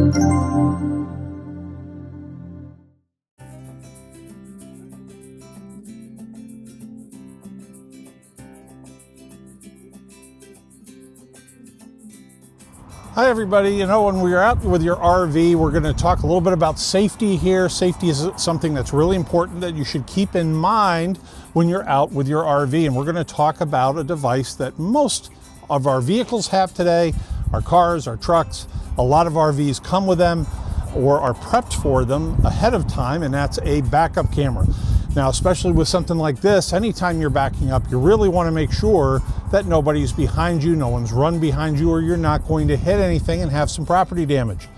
Hi everybody, you know, when we're out with your RV, we're going to talk a little bit about safety here. Safety is something that's really important that you should keep in mind when you're out with your RV. And we're going to talk about a device that most of our vehicles have today, our cars, our trucks. A lot of RVs come with them or are prepped for them ahead of time, and that's a backup camera. Now, especially with something like this, anytime you're backing up, you really want to make sure that nobody's behind you, no one's run behind you, or you're not going to hit anything and have some property damage.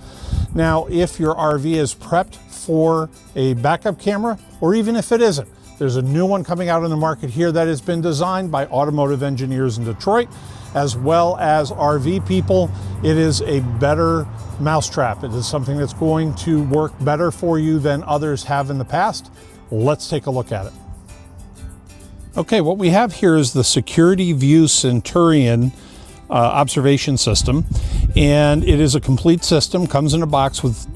Now, if your RV is prepped for a backup camera, or even if it isn't, there's a new one coming out in the market here that has been designed by automotive engineers in Detroit, as well as RV people. It is a better mousetrap. It is something that's going to work better for you than others have in the past. Let's take a look at it. Okay, what we have here is the SecurityView Centurion observation system, and it is a complete system, comes in a box with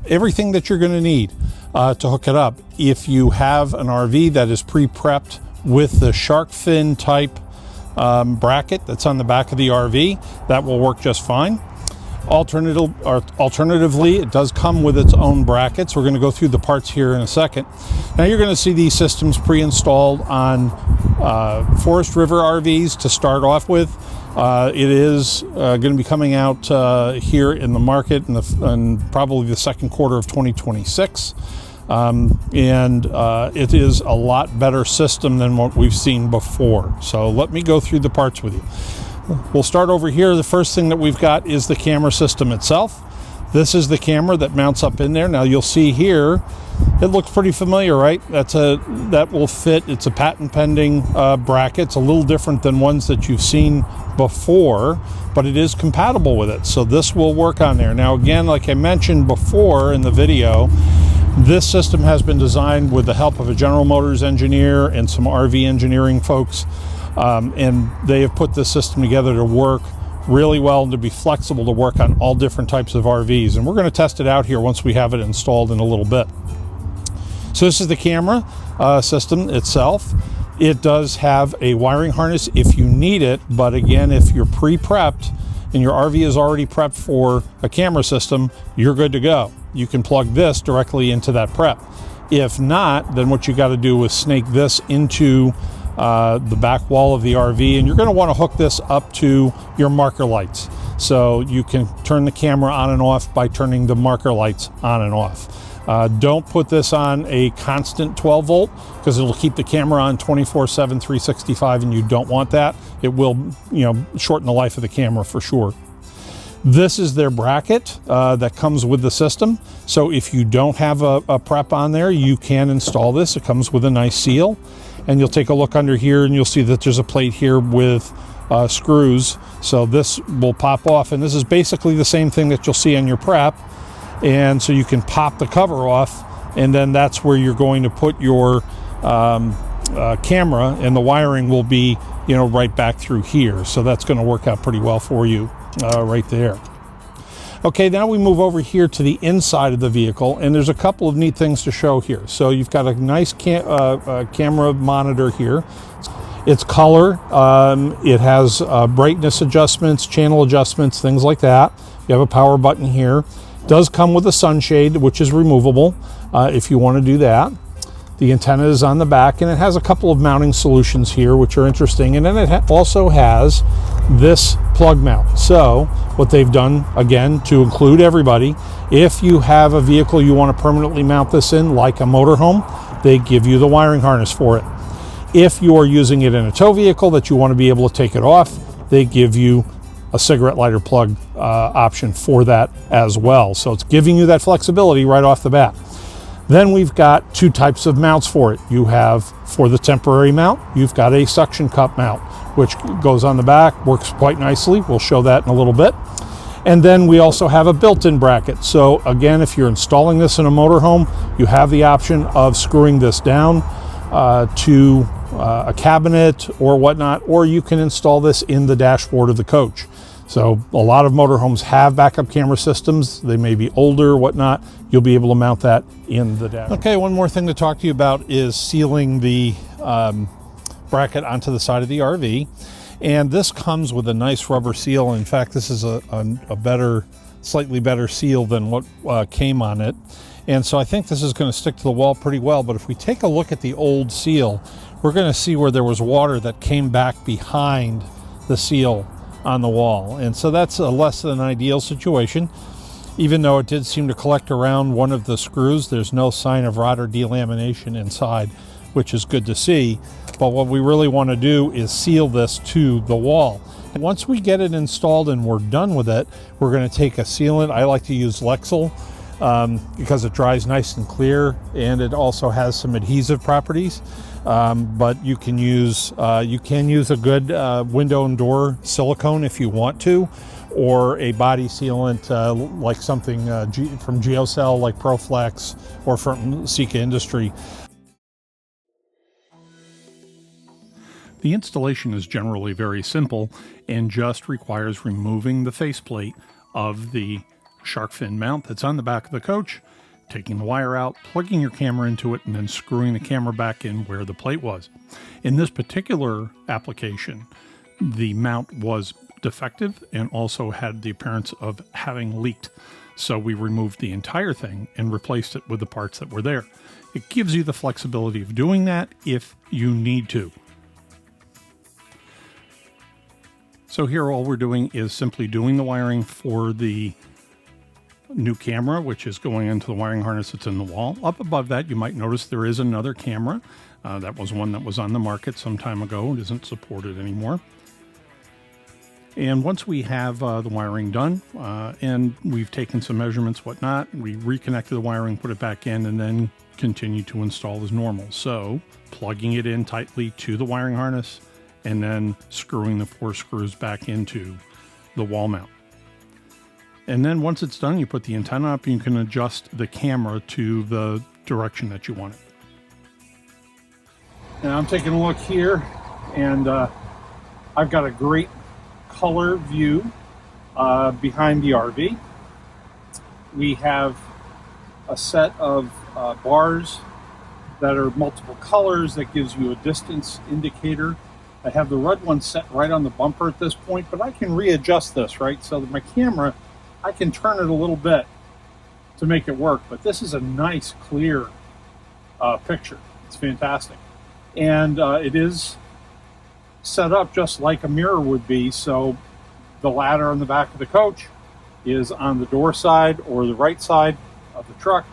everything that you're going to need to hook it up. If you have an RV that is pre-prepped with the shark fin type bracket that's on the back of the RV, that will work just fine. Alternatively, it does come with its own brackets. We're going to go through the parts here in a second. Now you're going to see these systems pre-installed on Forest River RVs to start off with. It is going to be coming out here in the market in probably the second quarter of 2026. It is a lot better system than what we've seen before. So let me go through the parts with you. We'll start over here. The first thing that we've got is the camera system itself. This is the camera that mounts up in there. Now you'll see here, it looks pretty familiar, right? That will fit. It's a patent pending bracket. It's a little different than ones that you've seen before, but it is compatible with it. So this will work on there. Now again, like I mentioned before in the video, this system has been designed with the help of a General Motors engineer and some RV engineering folks. And they have put this system together to work really well and to be flexible to work on all different types of RVs. And we're going to test it out here once we have it installed in a little bit. So this is the camera system itself. It does have a wiring harness if you need it, but again, if you're pre-prepped and your RV is already prepped for a camera system, you're good to go. You can plug this directly into that prep. If not, then what you got to do is snake this into the back wall of the RV, and you're going to want to hook this up to your marker lights. So you can turn the camera on and off by turning the marker lights on and off. Don't put this on a constant 12 volt because it'll keep the camera on 24/7, 365, and you don't want that. It will, shorten the life of the camera for sure. This is their bracket that comes with the system. So if you don't have a prep on there, you can install this. It comes with a nice seal. And you'll take a look under here and you'll see that there's a plate here with screws. So this will pop off, and this is basically the same thing that you'll see on your prep. And so you can pop the cover off, and then that's where you're going to put your camera, and the wiring will be, right back through here. So that's going to work out pretty well for you right there. Okay, now we move over here to the inside of the vehicle, and there's a couple of neat things to show here. So you've got a nice camera monitor here. It's color. It has brightness adjustments, channel adjustments, things like that. You have a power button here. It does come with a sunshade, which is removable if you want to do that. The antenna is on the back, and it has a couple of mounting solutions here, which are interesting. And then it also has this plug mount. So what they've done, again, to include everybody, if you have a vehicle you want to permanently mount this in, like a motorhome, they give you the wiring harness for it. If you are using it in a tow vehicle that you want to be able to take it off, they give you a cigarette lighter plug option for that as well. So it's giving you that flexibility right off the bat. Then we've got two types of mounts for it. You have, for the temporary mount, you've got a suction cup mount, which goes on the back, works quite nicely. We'll show that in a little bit. And then we also have a built-in bracket. So again, if you're installing this in a motorhome, you have the option of screwing this down to a cabinet or whatnot, or you can install this in the dashboard of the coach. So a lot of motorhomes have backup camera systems. They may be older, whatnot. You'll be able to mount that in the dash. Okay, one more thing to talk to you about is sealing the bracket onto the side of the RV. And this comes with a nice rubber seal. In fact, this is a better, slightly better seal than what came on it. And so I think this is going to stick to the wall pretty well. But if we take a look at the old seal, we're going to see where there was water that came back behind the seal on the wall. And so that's a less than ideal situation. Even though it did seem to collect around one of the screws, there's no sign of rot or delamination inside, which is good to see. But what we really want to do is seal this to the wall. And once we get it installed and we're done with it, we're going to take a sealant. I like to use Lexol because it dries nice and clear, and it also has some adhesive properties. But you can use a good window and door silicone if you want to, or a body sealant like something from Geocell like ProFlex or from Sika Industry. The installation is generally very simple and just requires removing the faceplate of the shark fin mount that's on the back of the coach, taking the wire out, plugging your camera into it, and then screwing the camera back in where the plate was. In this particular application, the mount was defective and also had the appearance of having leaked. So we removed the entire thing and replaced it with the parts that were there. It gives you the flexibility of doing that if you need to. So here all we're doing is simply doing the wiring for the new camera, which is going into the wiring harness that's in the wall. Up above that, you might notice there is another camera. That was one that was on the market some time ago. It isn't supported anymore. And once we have the wiring done and we've taken some measurements, whatnot, we reconnected the wiring, put it back in, and then continue to install as normal. So plugging it in tightly to the wiring harness and then screwing the 4 screws back into the wall mount. And then once it's done, you put the antenna up and you can adjust the camera to the direction that you want it. Now I'm taking a look here, and I've got a great color view behind the RV. We have a set of bars that are multiple colors that gives you a distance indicator. I have the red one set right on the bumper at this point, but I can readjust this, right? So that my camera, I can turn it a little bit to make it work, but this is a nice, clear picture. It's fantastic. And it is set up just like a mirror would be, so the ladder on the back of the coach is on the door side or the right side of the truck,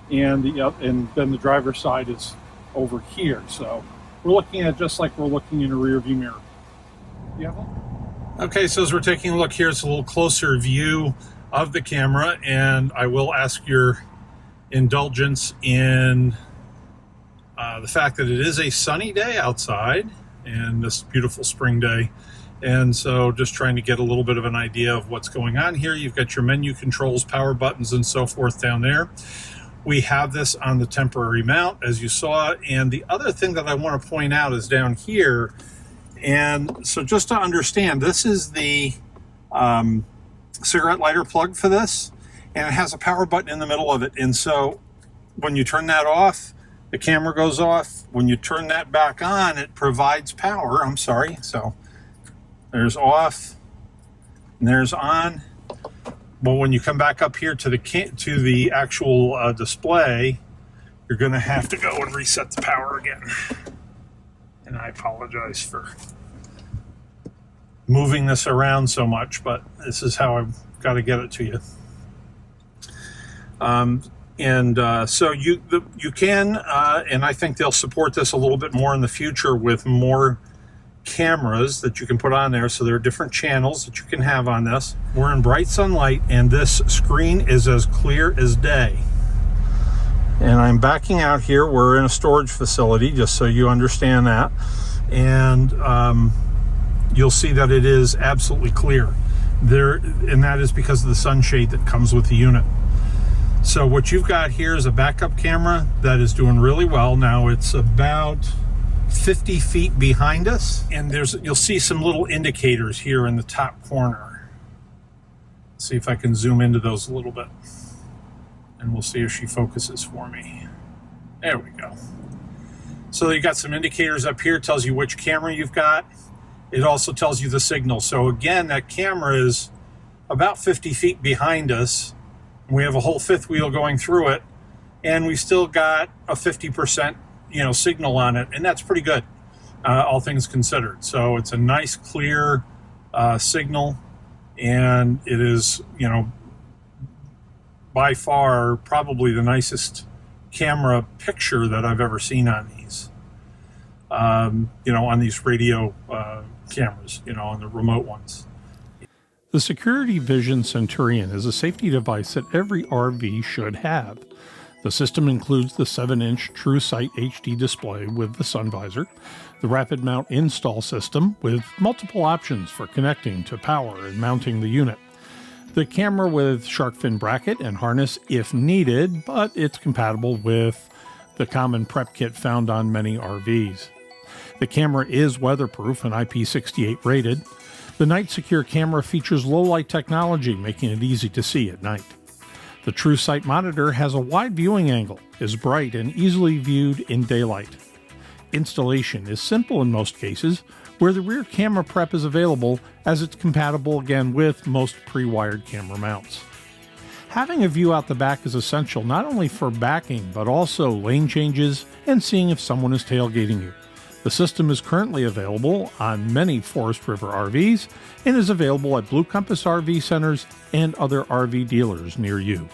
and then the driver's side is over here. So we're looking at just like we're looking in a rear view mirror. You have one? Okay, so as we're taking a look here, it's a little closer view of the camera, and I will ask your indulgence in the fact that it is a sunny day outside and this beautiful spring day. And so just trying to get a little bit of an idea of what's going on here. You've got your menu controls, power buttons, and so forth down there. We have this on the temporary mount, as you saw. And the other thing that I want to point out is down here. And so just to understand, this is the cigarette lighter plug for this, and it has a power button in the middle of it. And so when you turn that off, the camera goes off. When you turn that back on, it provides power. I'm sorry. So there's off and there's on. But when you come back up here to the actual display, you're going to have to go and reset the power again. And I apologize for moving this around so much, but this is how I've got to get it to you. So you can, and I think they'll support this a little bit more in the future with more cameras that you can put on there. So there are different channels that you can have on this. We're in bright sunlight, and this screen is as clear as day. And I'm backing out here. We're in a storage facility, just so you understand that. And you'll see that it is absolutely clear there, and that is because of the sunshade that comes with the unit. So what you've got here is a backup camera that is doing really well. Now it's about 50 feet behind us, and you'll see some little indicators here in the top corner. See if I can zoom into those a little bit, and we'll see if she focuses for me. There we go. So you got some indicators up here, tells you which camera you've got. It also tells you the signal. So again, that camera is about 50 feet behind us. We have a whole fifth wheel going through it, and we still got a 50% signal on it, and that's pretty good, all things considered. So it's a nice, clear signal, and it is, by far probably the nicest camera picture that I've ever seen on these. On these radio cameras, on the remote ones. The SecurityView Centurion is a safety device that every RV should have. The system includes the 7-inch TrueSight HD display with the sun visor, the rapid mount install system with multiple options for connecting to power and mounting the unit, the camera with shark fin bracket and harness if needed, but it's compatible with the common prep kit found on many RVs. The camera is weatherproof and IP68 rated. The Night Secure camera features low-light technology, making it easy to see at night. The TrueSight monitor has a wide viewing angle, is bright and easily viewed in daylight. Installation is simple in most cases, where the rear camera prep is available as it's compatible again with most pre-wired camera mounts. Having a view out the back is essential not only for backing, but also lane changes and seeing if someone is tailgating you. The system is currently available on many Forest River RVs and is available at Blue Compass RV centers and other RV dealers near you.